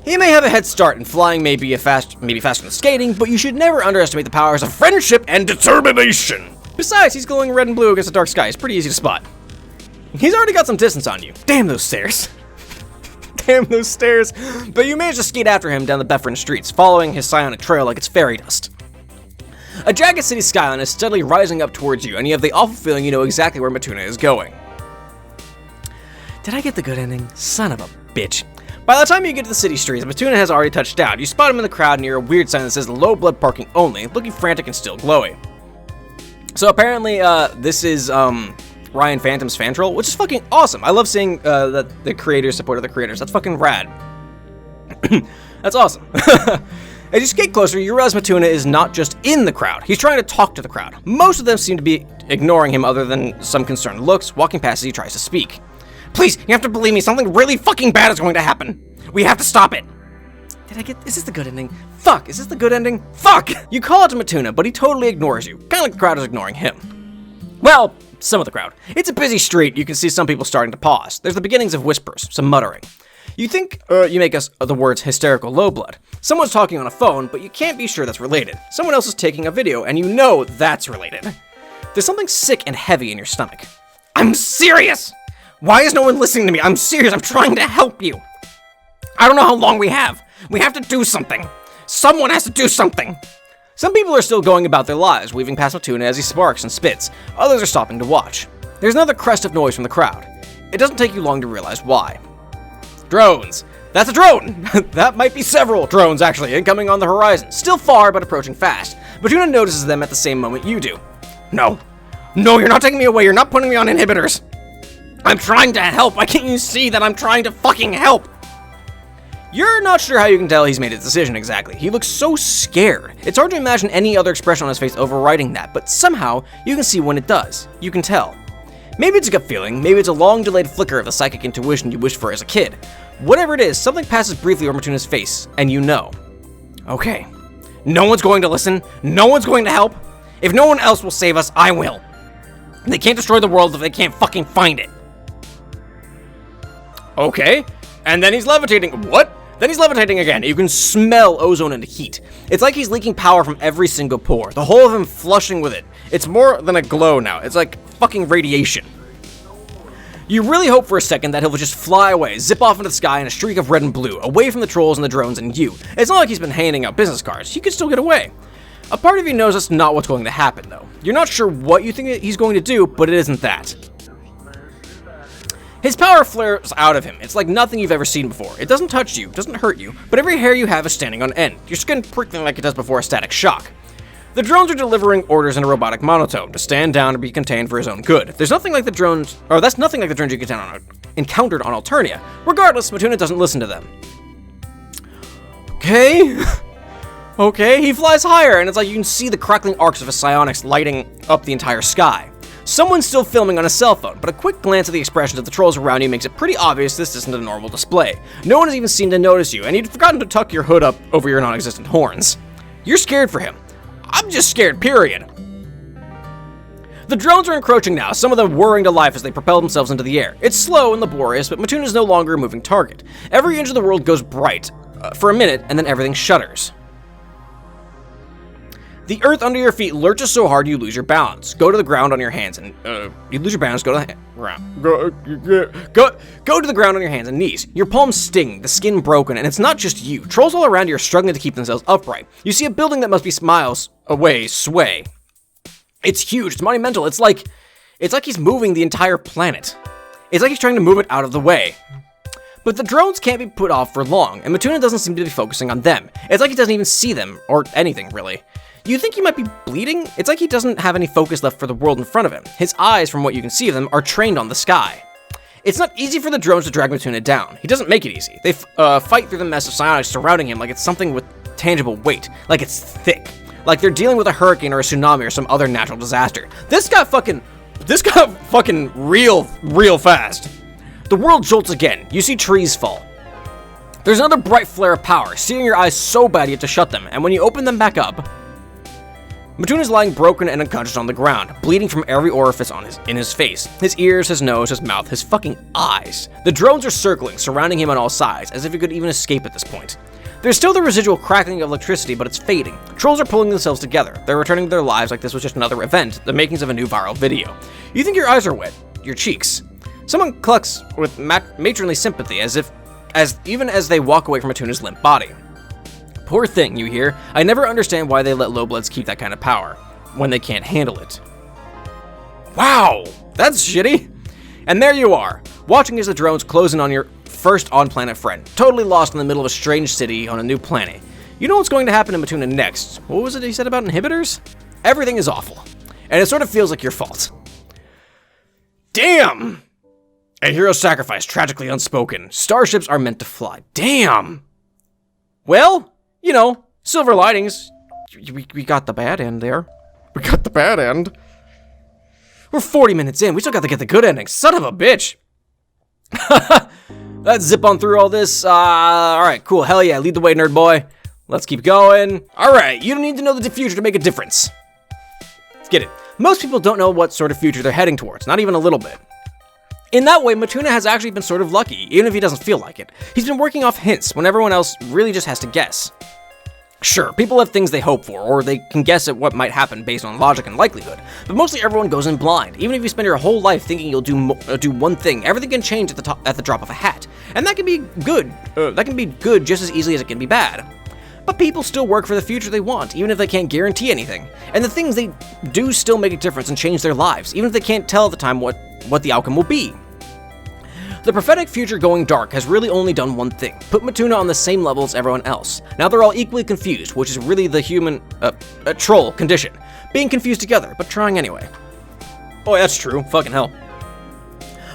He may have a head start, and flying may be faster than skating, but you should never underestimate the powers of friendship and determination. Besides, he's glowing red and blue against the dark sky. It's pretty easy to spot. He's already got some distance on you. Damn those stairs. Damn those stairs. But you manage to skate after him down the Befriendus streets, following his psionic trail like it's fairy dust. A jagged city skyline is steadily rising up towards you, and you have the awful feeling you know exactly where Mituna is going. Did I get the good ending? Son of a bitch. By the time you get to the city streets, Mituna has already touched down. You spot him in the crowd near a weird sign that says low blood parking only, looking frantic and still glowing. So apparently, this is Ryan Phantom's fan troll, which is fucking awesome. I love seeing that the creators supported the creators. That's fucking rad. That's awesome. As you skate closer, you realize Mituna is not just in the crowd. He's trying to talk to the crowd. Most of them seem to be ignoring him other than some concerned looks, walking past as he tries to speak. Please, you have to believe me, something really fucking bad is going to happen. We have to stop it. Is this the good ending? Fuck, is this the good ending? Fuck! You call out to Mituna, but he totally ignores you. Kinda like the crowd is ignoring him. Well, some of the crowd. It's a busy street, you can see some people starting to pause. There's the beginnings of whispers, some muttering. You think you make us the words hysterical low blood. Someone's talking on a phone, but you can't be sure that's related. Someone else is taking a video, and you know that's related. There's something sick and heavy in your stomach. I'm serious! Why is no one listening to me? I'm serious, I'm trying to help you. I don't know how long we have. We have to do something. Someone has to do something. Some people are still going about their lives, weaving past Mituna as he sparks and spits. Others are stopping to watch. There's another crest of noise from the crowd. It doesn't take you long to realize why. Drones. That's a drone! That might be several drones, actually, incoming on the horizon. Still far, but approaching fast. Mituna notices them at the same moment you do. No. No, you're not taking me away. You're not putting me on inhibitors. I'm trying to help. Why can't you see that I'm trying to fucking help? You're not sure how you can tell he's made his decision exactly. He looks so scared. It's hard to imagine any other expression on his face overriding that, but somehow you can see when it does. You can tell. Maybe it's a gut feeling, maybe it's a long-delayed flicker of the psychic intuition you wished for as a kid. Whatever it is, something passes briefly over Mituna's face, and you know. Okay. No one's going to listen. No one's going to help. If no one else will save us, I will. They can't destroy the world if they can't fucking find it. Okay. And then he's levitating. What? Then he's levitating again. You can smell ozone and heat. It's like he's leaking power from every single pore. The whole of him flushing with it. It's more than a glow now. It's like fucking radiation. You really hope for a second that he'll just fly away, zip off into the sky in a streak of red and blue, away from the trolls and the drones and you. It's not like he's been handing out business cards. He could still get away. A part of you knows that's not what's going to happen, though. You're not sure what you think he's going to do, but it isn't that. His power flares out of him. It's like nothing you've ever seen before. It doesn't touch you, doesn't hurt you, but every hair you have is standing on end. Your skin prickling like it does before a static shock. The drones are delivering orders in a robotic monotone to stand down and be contained for his own good. There's nothing like the drones, or that's nothing like the drones you encountered on Alternia. Regardless, Mituna doesn't listen to them. Okay. Okay, he flies higher, and it's like you can see the crackling arcs of his psionics lighting up the entire sky. Someone's still filming on a cell phone, but a quick glance at the expressions of the trolls around you makes it pretty obvious this isn't a normal display. No one has even seemed to notice you, and you'd forgotten to tuck your hood up over your non-existent horns. You're scared for him. I'm just scared, period. The drones are encroaching now, some of them whirring to life as they propel themselves into the air. It's slow and laborious, but Mituna is no longer a moving target. Every inch of the world goes bright for a minute, and then everything shudders. The earth under your feet lurches so hard you lose your balance. Go to the ground on your hands and you lose your balance. Go to the ground. Go to the ground on your hands and knees. Your palms sting, the skin broken, and it's not just you. Trolls all around you are struggling to keep themselves upright. You see a building that must be miles away sway. It's huge. It's monumental. It's like he's moving the entire planet. It's like he's trying to move it out of the way. But the drones can't be put off for long, and Mituna doesn't seem to be focusing on them. It's like he doesn't even see them, or anything, really. You think he might be bleeding? It's like he doesn't have any focus left for the world in front of him. His eyes, from what you can see of them, are trained on the sky. It's not easy for the drones to drag Mituna down. He doesn't make it easy. They fight through the mess of psionics surrounding him like it's something with tangible weight, like it's thick. Like they're dealing with a hurricane or a tsunami or some other natural disaster. This got fucking real fast. The world jolts again. You see trees fall. There's another bright flare of power, searing your eyes so bad you have to shut them, and when you open them back up, Mituna's lying broken and unconscious on the ground, bleeding from every orifice in his face. His ears, his nose, his mouth, his fucking eyes. The drones are circling, surrounding him on all sides, as if he could even escape at this point. There's still the residual crackling of electricity, but it's fading. Trolls are pulling themselves together. They're returning to their lives like this was just another event, the makings of a new viral video. You think your eyes are wet, your cheeks. Someone clucks with matronly sympathy, even as they walk away from Mituna's limp body. Poor thing, you hear. I never understand why they let lowbloods keep that kind of power when they can't handle it. Wow, that's shitty. And there you are, watching as the drones close in on your first on-planet friend, totally lost in the middle of a strange city on a new planet. You know what's going to happen to Mituna next. What was it he said about inhibitors? Everything is awful, and it sort of feels like your fault. Damn! A hero's sacrifice, tragically unspoken. Starships are meant to fly. Damn! Well, you know, silver linings. We got the bad end there. We got the bad end. We're 40 minutes in. We still got to get the good ending. Son of a bitch. Let's zip on through all this. Alright, cool. Hell yeah. Lead the way, nerd boy. Let's keep going. Alright, you don't need to know the future to make a difference. Let's get it. Most people don't know what sort of future they're heading towards. Not even a little bit. In that way, Mituna has actually been sort of lucky, even if he doesn't feel like it. He's been working off hints when everyone else really just has to guess. Sure, people have things they hope for, or they can guess at what might happen based on logic and likelihood, but mostly everyone goes in blind. Even if you spend your whole life thinking you'll do one thing, everything can change at the drop of a hat, and that can be good. That can be good just as easily as it can be bad. But people still work for the future they want, even if they can't guarantee anything. And the things they do still make a difference and change their lives, even if they can't tell at the time what the outcome will be. The prophetic future going dark has really only done one thing: put Mituna on the same level as everyone else. Now they're all equally confused, which is really the human, troll condition. Being confused together, but trying anyway. Oh, that's true. Fucking hell.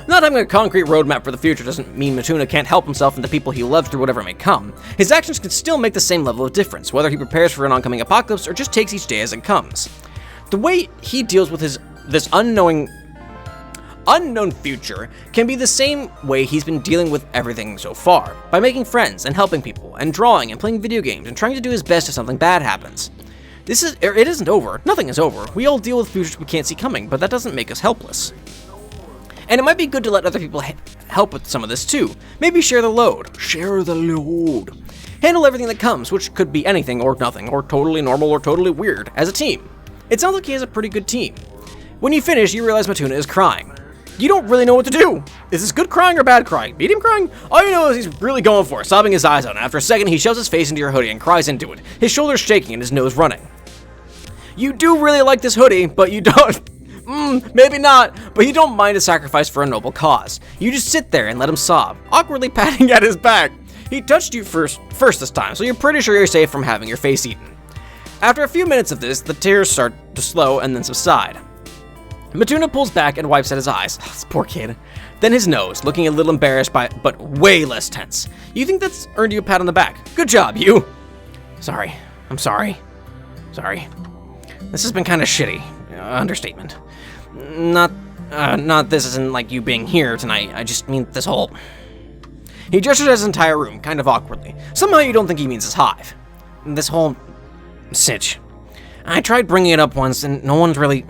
Not having a concrete roadmap for the future doesn't mean Mituna can't help himself and the people he loves through whatever may come. His actions can still make the same level of difference, whether he prepares for an oncoming apocalypse or just takes each day as it comes. The way he deals with this unknown future can be the same way he's been dealing with everything so far, by making friends and helping people, and drawing and playing video games and trying to do his best if something bad happens. It isn't over. Nothing is over. We all deal with futures we can't see coming, but that doesn't make us helpless. And it might be good to let other people help with some of this too. Maybe share the load. Share the load. Handle everything that comes, which could be anything or nothing, or totally normal or totally weird, as a team. It sounds like he has a pretty good team. When you finish, you realize Mituna is crying. You don't really know what to do. Is this good crying or bad crying? Medium crying? All you know is he's really going for it, sobbing his eyes out, and after a second he shoves his face into your hoodie and cries into it, his shoulders shaking and his nose running. You do really like this hoodie, but you don't... maybe not, but you don't mind a sacrifice for a noble cause. You just sit there and let him sob, awkwardly patting at his back. He touched you first this time, so you're pretty sure you're safe from having your face eaten. After a few minutes of this, the tears start to slow and then subside. Mituna pulls back and wipes at his eyes. Oh, this poor kid. Then his nose, looking a little embarrassed but way less tense. You think that's earned you a pat on the back. Good job, you. Sorry. I'm sorry. Sorry. This has been kind of shitty. Understatement. Not this isn't like you being here tonight. I just mean this whole... He gestures at his entire room, kind of awkwardly. Somehow you don't think he means his hive. This whole... sitch. I tried bringing it up once and no one's really...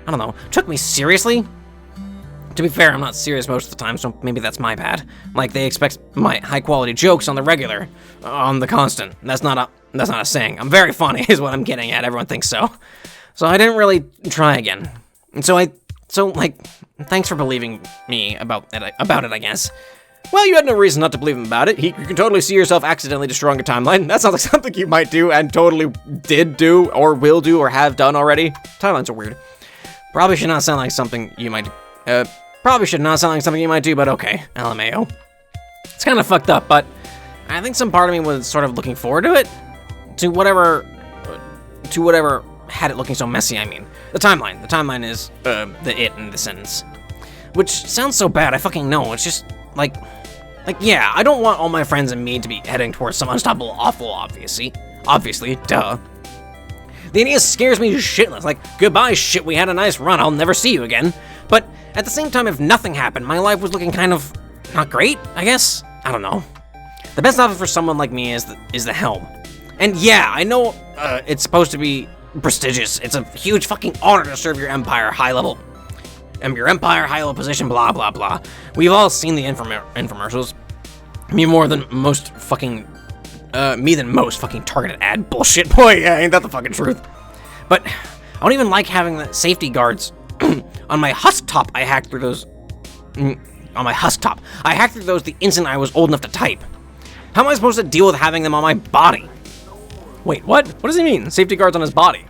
I don't know, took me seriously? To be fair, I'm not serious most of the time, so maybe that's my bad. Like, they expect my high-quality jokes on the regular, on the constant. That's not a saying. I'm very funny, is what I'm getting at. Everyone thinks so. So I didn't really try again. And so thanks for believing me about it, I guess. Well, you had no reason not to believe him about it. You can totally see yourself accidentally destroying a timeline. That sounds like something you might do, and totally did do, or will do, or have done already. Timelines are weird. Probably should not sound like something you might do, but okay, LMAO. It's kind of fucked up, but I think some part of me was sort of looking forward to it. To whatever had it looking so messy, I mean. The timeline. The timeline is, the it in the sentence. Which sounds so bad, I fucking know. It's just, yeah, I don't want all my friends and me to be heading towards some unstoppable awful, obviously, duh. The idea scares me shitless, like, goodbye shit, we had a nice run, I'll never see you again. But at the same time, if nothing happened, my life was looking kind of not great, I guess? I don't know. The best option for someone like me is the helm. And yeah, I know it's supposed to be prestigious. It's a huge fucking honor to serve your empire high level position, blah, blah, blah. We've all seen the infomercials. Me than most fucking targeted ad bullshit. Boy, yeah, ain't that the fucking truth. But I don't even like having the safety guards on my husk top. I hacked through those the instant I was old enough to type. How am I supposed to deal with having them on my body? Wait, what? What does he mean? Safety guards on his body?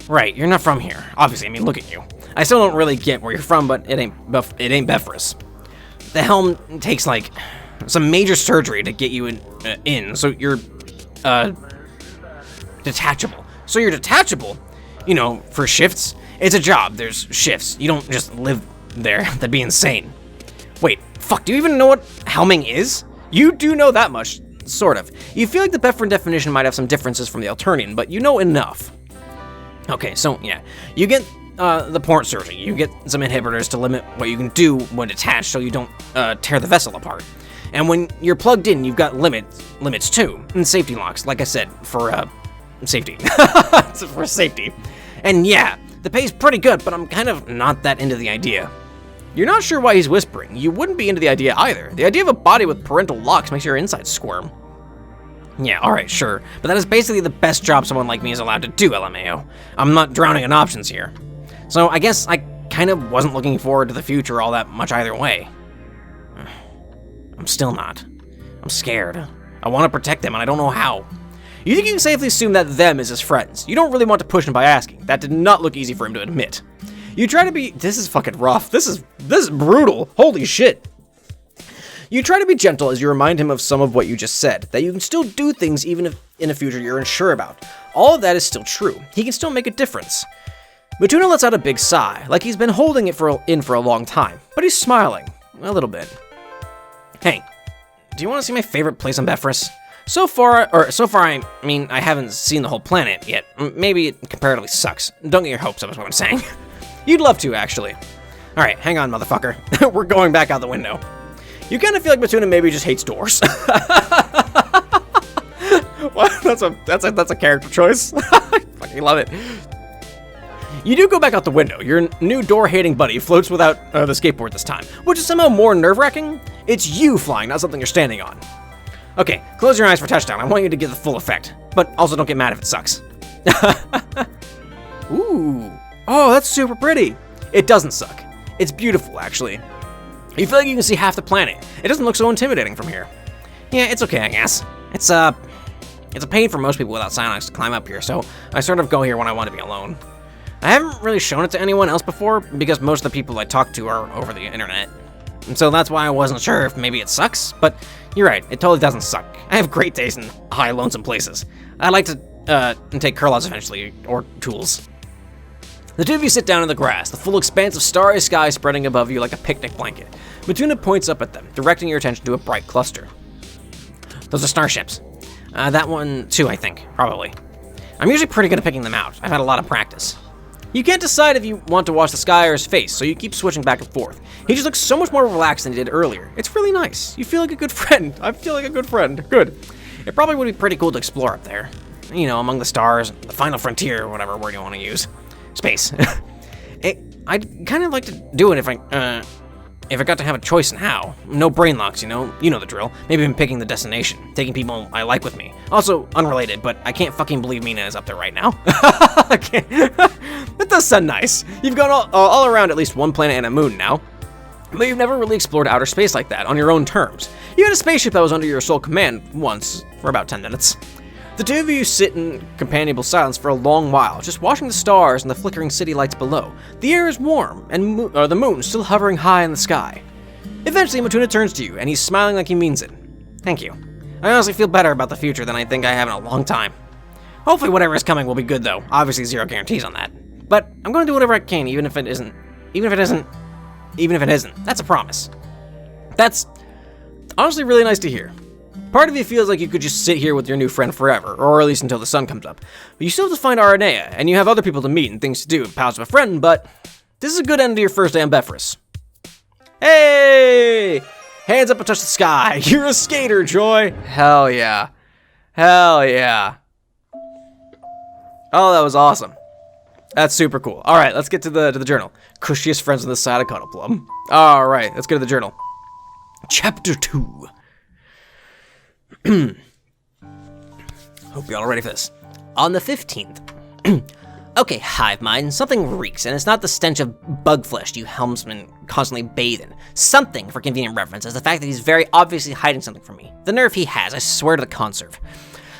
Right, you're not from here. Obviously, I mean, look at you. I still don't really get where you're from, but it ain't Beforus. The helm takes, like, some major surgery to get you in, so you're, detachable. So you're detachable, you know, for shifts. It's a job, there's shifts. You don't just live there. That'd be insane. Wait, fuck, do you even know what helming is? You do know that much, sort of. You feel like the Befriend definition might have some differences from the Alternian, but you know enough. Okay, so, yeah. You get the port surgery. You get some inhibitors to limit what you can do when detached so you don't tear the vessel apart. And when you're plugged in, you've got limits too, and safety locks, like I said, for safety. For safety. And yeah, the pay's pretty good, but I'm kind of not that into the idea. You're not sure why he's whispering. You wouldn't be into the idea either. The idea of a body with parental locks makes your insides squirm. Yeah, alright, sure. But that is basically the best job someone like me is allowed to do, LMAO. I'm not drowning in options here. So I guess I kind of wasn't looking forward to the future all that much either way. I'm still not. I'm scared. I want to protect them, and I don't know how. You think you can safely assume that them is his friends. You don't really want to push him by asking. That did not look easy for him to admit. You try to be... This is fucking rough. This is brutal. Holy shit. You try to be gentle as you remind him of some of what you just said, that you can still do things even if in a future you're unsure about. All of that is still true. He can still make a difference. Mituna lets out a big sigh, like he's been holding it for a long time, but he's smiling. A little bit. Hey, do you want to see my favorite place on Beforus? So far, I mean, I haven't seen the whole planet yet. Maybe it comparatively sucks. Don't get your hopes up is what I'm saying. You'd love to, actually. Alright, hang on, motherfucker. We're going back out the window. You kind of feel like Mituna maybe just hates doors. What? That's a character choice. I fucking love it. You do go back out the window. Your new door-hating buddy floats without the skateboard this time, which is somehow more nerve-wracking. It's you flying, not something you're standing on. Okay, close your eyes for touchdown. I want you to get the full effect, but also don't get mad if it sucks. Ooh. Oh, that's super pretty. It doesn't suck. It's beautiful, actually. You feel like you can see half the planet. It doesn't look so intimidating from here. Yeah, it's okay, I guess. It's a pain for most people without Silence to climb up here, so I sort of go here when I want to be alone. I haven't really shown it to anyone else before, because most of the people I talk to are over the internet. And so that's why I wasn't sure if maybe it sucks, but you're right, it totally doesn't suck. I have great taste in high, lonesome places. I'd like to take curl-outs eventually, or tools. The two of you sit down in the grass, the full expanse of starry sky spreading above you like a picnic blanket. Mituna points up at them, directing your attention to a bright cluster. Those are starships. That one too, I think, probably. I'm usually pretty good at picking them out. I've had a lot of practice. You can't decide if you want to watch the sky or his face, so you keep switching back and forth. He just looks so much more relaxed than he did earlier. It's really nice. You feel like a good friend. I feel like a good friend. Good. It probably would be pretty cool to explore up there. You know, among the stars, the final frontier, or whatever word you want to use. Space. I'd kind of like to do it if I got to have a choice in how. No brain locks, you know the drill. Maybe even picking the destination, taking people I like with me. Also, unrelated, but I can't fucking believe Mina is up there right now. I can't. That does sound nice. You've gone all around at least one planet and a moon now, but you've never really explored outer space like that, on your own terms. You had a spaceship that was under your sole command once, for about 10 minutes. The two of you sit in companionable silence for a long while, just watching the stars and the flickering city lights below. The air is warm, and the moon still hovering high in the sky. Eventually, Mituna turns to you, and he's smiling like he means it. Thank you. I honestly feel better about the future than I think I have in a long time. Hopefully whatever is coming will be good, though. Obviously, zero guarantees on that. But I'm going to do whatever I can, even if it isn't. That's a promise. That's honestly really nice to hear. Part of you feels like you could just sit here with your new friend forever, or at least until the sun comes up. But you still have to find Aranea, and you have other people to meet and things to do, pals of a friend, but this is a good end to your first day on Beforus. Hey! Hands up and touch the sky. You're a skater, Joy. Hell yeah. Hell yeah. Oh, that was awesome. That's super cool. All right, let's get to the journal. Cushiest friends on the side of Cuddle Plum. All right, let's get to the journal. Chapter 2. Hope you're all ready for this. On the 15th. Okay, hive mind, something reeks, and it's not the stench of bug flesh you helmsmen constantly bathe in. Something, for convenient reference, is the fact that he's very obviously hiding something from me. The nerve he has, I swear to the conserve.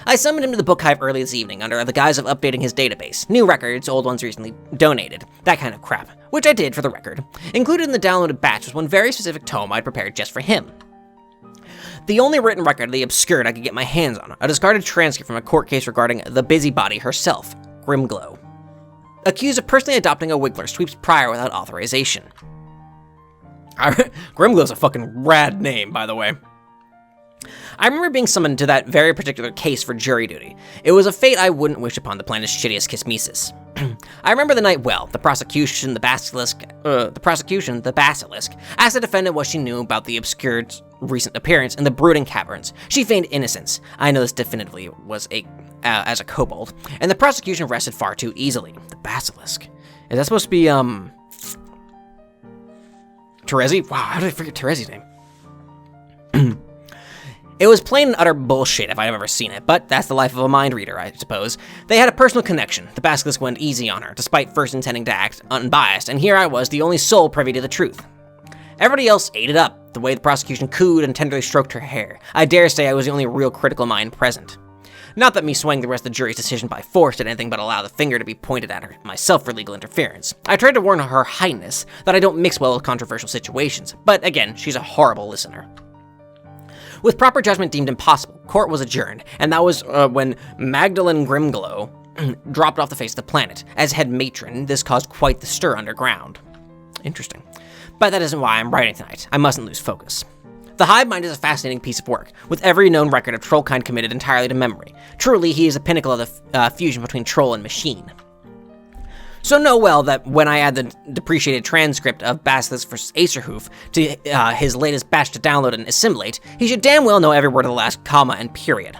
I summoned him to the book hive early this evening under the guise of updating his database. New records, old ones recently donated, that kind of crap. Which I did, for the record. Included in the downloaded batch was one very specific tome I'd prepared just for him. The only written record of the obscured I could get my hands on, a discarded transcript from a court case regarding the busybody herself, Grimglow. Accused of personally adopting a Wiggler sweeps prior without authorization. Grimglow's a fucking rad name, by the way. I remember being summoned to that very particular case for jury duty. It was a fate I wouldn't wish upon the planet's shittiest Kismesis. I remember the night well. The prosecution, the basilisk, asked the defendant what she knew about the obscured recent appearance in the brooding caverns. She feigned innocence. I know this definitively was as a kobold, and the prosecution rested far too easily. The basilisk. Is that supposed to be, Terezi? Wow, how did I forget Terezi's name? It was plain and utter bullshit if I've ever seen it, but that's the life of a mind reader, I suppose. They had a personal connection. The basilisk went easy on her, despite first intending to act unbiased, and here I was, the only soul privy to the truth. Everybody else ate it up, the way the prosecution cooed and tenderly stroked her hair. I dare say I was the only real critical mind present. Not that me swaying the rest of the jury's decision by force did anything but allow the finger to be pointed at her myself for legal interference. I tried to warn Her Highness that I don't mix well with controversial situations, but again, she's a horrible listener. With proper judgment deemed impossible, court was adjourned, and that was when Magdalene Grimglow dropped off the face of the planet. As head matron, this caused quite the stir underground. Interesting. But that isn't why I'm writing tonight. I mustn't lose focus. The Hive Mind is a fascinating piece of work, with every known record of Trollkind committed entirely to memory. Truly, he is a pinnacle of the fusion between troll and machine. So know well that when I add the depreciated transcript of Basilisk vs. Acerhoof to his latest batch to download and assimilate, he should damn well know every word of the last comma and period.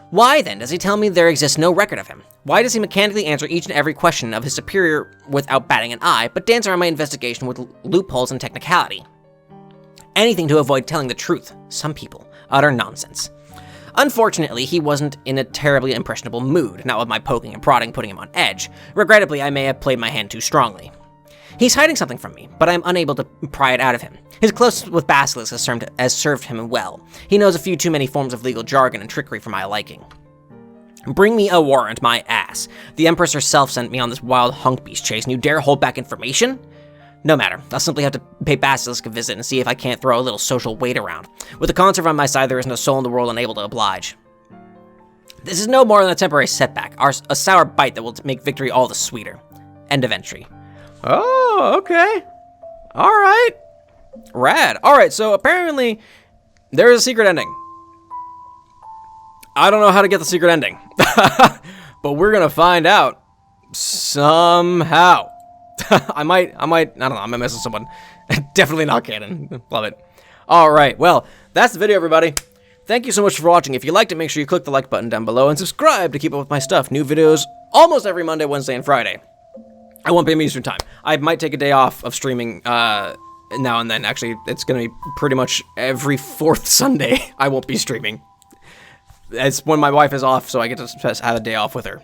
Why, then, does he tell me there exists no record of him? Why does he mechanically answer each and every question of his superior without batting an eye, but dance around my investigation with loopholes and technicality? Anything to avoid telling the truth. Some people. Utter nonsense. Unfortunately, he wasn't in a terribly impressionable mood, not with my poking and prodding putting him on edge. Regrettably, I may have played my hand too strongly. He's hiding something from me, but I am unable to pry it out of him. His closeness with Basilisk has served him well. He knows a few too many forms of legal jargon and trickery for my liking. Bring me a warrant, my ass. The Empress herself sent me on this wild hunk beast chase, and you dare hold back information? No matter, I'll simply have to pay Basilisk a visit and see if I can't throw a little social weight around. With the conserve on my side, there isn't a soul in the world unable to oblige. This is no more than a temporary setback, a sour bite that will make victory all the sweeter. End of entry. Oh, okay. Alright. Rad. Alright, so apparently there is a secret ending. I don't know how to get the secret ending, but we're gonna find out somehow. I don't know, I'm messing with someone. Definitely not canon. Love it. Alright, well, that's the video, everybody. Thank you so much for watching. If you liked it, make sure you click the like button down below and subscribe to keep up with my stuff. New videos almost every Monday, Wednesday, and Friday. I won't be in Eastern time. I might take a day off of streaming now and then. Actually, it's going to be pretty much every fourth Sunday I won't be streaming. It's when my wife is off, so I get to have a day off with her.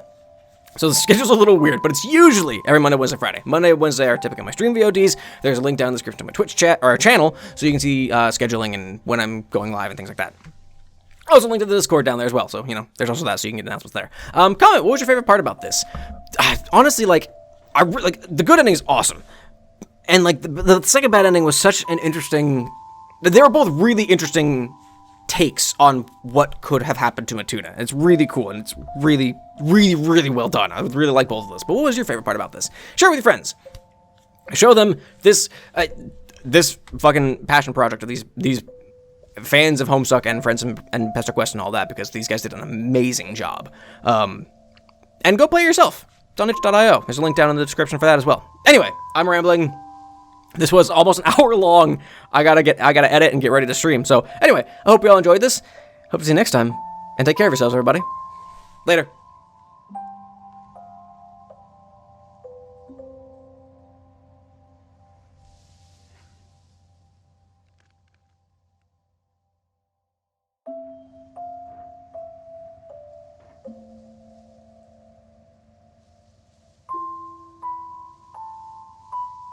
So the schedule's a little weird, but it's usually every Monday, Wednesday, Friday. Monday, Wednesday are typically my stream VODs. There's a link down in the description to my Twitch chat or channel, so you can see scheduling and when I'm going live and things like that. Also, link to the Discord down there as well, so, you know, there's also that, so you can get announcements there. Comment, what was your favorite part about this? Honestly, like, the good ending is awesome. And, like, the second bad ending was such an interesting... They were both really interesting takes on what could have happened to Mituna. It's really cool, and it's really, really, really well done. I would really like both of those. But what was your favorite part about this? Share it with your friends. Show them this fucking passion project of these fans of Homestuck and Friendsim and Pesterquest and all that, because these guys did an amazing job. And go play yourself. It's on itch.io. There's a link down in the description for that as well. Anyway, I'm rambling. This was almost an hour long. I gotta edit and get ready to stream. So anyway, I hope you all enjoyed this. Hope to see you next time. And take care of yourselves, everybody. Later.